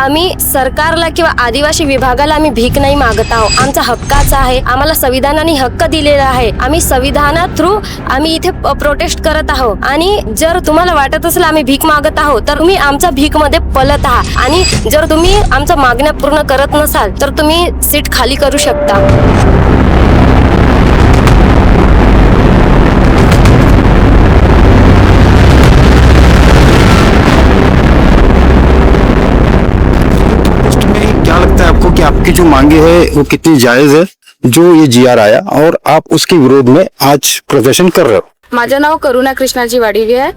आम्ही सरकारला किंवा आदिवासी विभागाला आम्ही भीक नाही मागत आहोत. आमचा हक्काचा आहे. आम्हाला संविधानाने हक्क दिलेला आहे. आम्ही संविधाना थ्रू आम्ही इथे प्रोटेस्ट करत आहोत. आणि जर तुम्हाला वाटत असेल आम्ही भीक मागत आहोत तर तुम्ही आमच्या भीक मध्ये पलत आहात. आणि जर तुम्ही आमच्या मागण्या पूर्ण करत नसाल तर तुम्ही सीट खाली करू शकता. क्या लगता है आपको कि आपकी जो मांगे है वो कितनी जायज है, जो ये जीआर आया और आप उसके विरोध में आज प्रदर्शन कर रहे हो? माझं नाव करुणा कृष्णाजी वाडिगे आहे.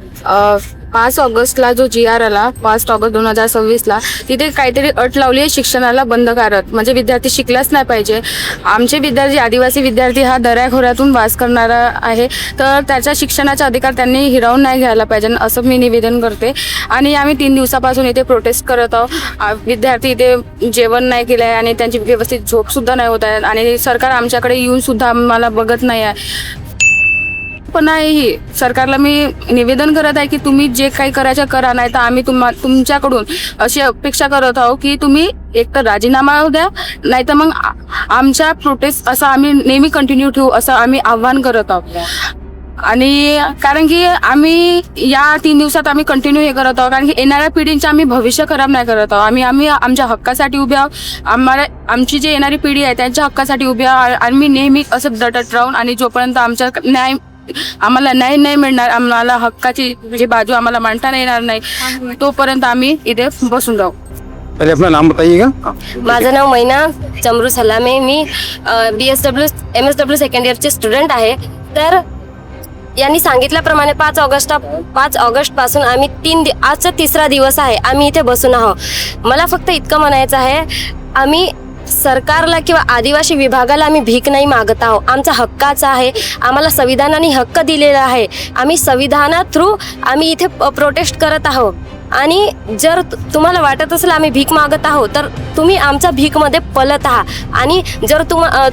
5 ऑगस्टला जो GR आला, 5 ऑगस्ट 2026ला, तिथे काहीतरी अट लावली आहे शिक्षणाला बंद करत. म्हणजे विद्यार्थी शिकलाच नाही पाहिजे. आमचे विद्यार्थी, आदिवासी विद्यार्थी हा दऱ्याखोऱ्यातून वास करणारा आहे, तर त्याच्या शिक्षणाचा अधिकार त्यांनी हिरावून नाही घ्यायला पाहिजे असं मी निवेदन करते. आणि आम्ही 3 दिवसापासून इथे प्रोटेस्ट करत आहोत. विद्यार्थी इथे जेवण नाही केलं आहे आणि त्यांची व्यवस्थित झोपसुद्धा नाही होत आहे. आणि सरकार आमच्याकडे येऊन सुद्धा आम्हाला बघत नाही आहे. पण ही सरकारला मी निवेदन करत आहे की तुम्ही जे काही करायचं करा, नाही तर आम्ही तुमच्याकडून अशी अपेक्षा करत आहोत की तुम्ही एक तर राजीनामा द्या, नाही तर मग आमच्या प्रोटेस्ट असं आम्ही नेहमी कंटिन्यू ठेवू असं आम्ही आव्हान करत आहोत. आणि कारण की आम्ही या 3 दिवसात आम्ही कंटिन्यू हे करत आहोत, कारण की येणाऱ्या पिढींचे आम्ही भविष्य खराब नाही करत आहोत. आम्ही आमच्या हक्कासाठी उभे आहोत. आमची जी येणारी पिढी आहे त्यांच्या हक्कासाठी उभे आहोत. आणि मी नेहमी असं डटत राहून आणि जोपर्यंत आम्हाला न्याय नाही मिळणार, आम्हाला हक्काची जी बाजू आम्हाला मांडता येणार नाही, तोपर्यंत आम्ही इथे बसून राहू. पहले अपना नाम बताइएगा. माझं नाव मैना चमरू सलामे. मी MSW सेकंड इयरचे स्टुडंट आहे. तर यांनी सांगितल्याप्रमाणे 5 ऑगस्ट पासून आम्ही आजचा 3रा दिवस आहे आम्ही इथे बसून आहोत. मला फक्त इतकं म्हणायचं आहे, आम्ही सरकारला किंवा आदिवासी विभागाला आम्ही भीक नाही मागत आहोत. आमचा हक्काचा आहे. आम्हाला संविधानाने हक्क दिलेला आहे. आम्ही संविधाना थ्रू आम्ही इथे प्रोटेस्ट करत आहोत. आणि जर तुम्हाला वाटत असेल आम्ही भीक मागत आहोत तर तुम्ही आमच्या भीकमध्ये पलत आहात. आणि जर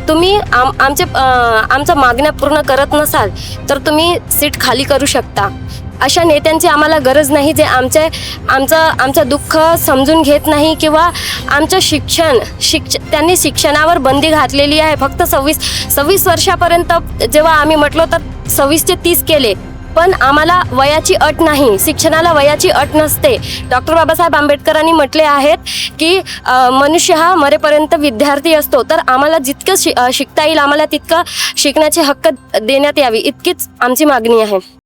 तुम्ही आमच्या मागण्या पूर्ण करत नसाल तर तुम्ही सीट खाली करू शकता. अशा नेत्यांची आम्हाला गरज नाही जे आमचं दुःख समजून घेत नाही किंवा आमचं त्यांनी शिक्षणावर बंदी घातलेली आहे. फक्त 26 वर्षापर्यंत जेव्हा आम्ही म्हटलो तर 26 ते 30 केले, पण आम्हाला वयाची अट नाही. शिक्षणाला वयाची अट नसते. डॉक्टर बाबासाहेब आंबेडकरांनी म्हटले आहेत की मनुष्य हा मरेपर्यंत विद्यार्थी असतो. तर आम्हाला जितकं शिकता येईल आम्हाला तितकं शिकण्याचे हक्क देण्यात यावी, इतकीच आमची मागणी आहे.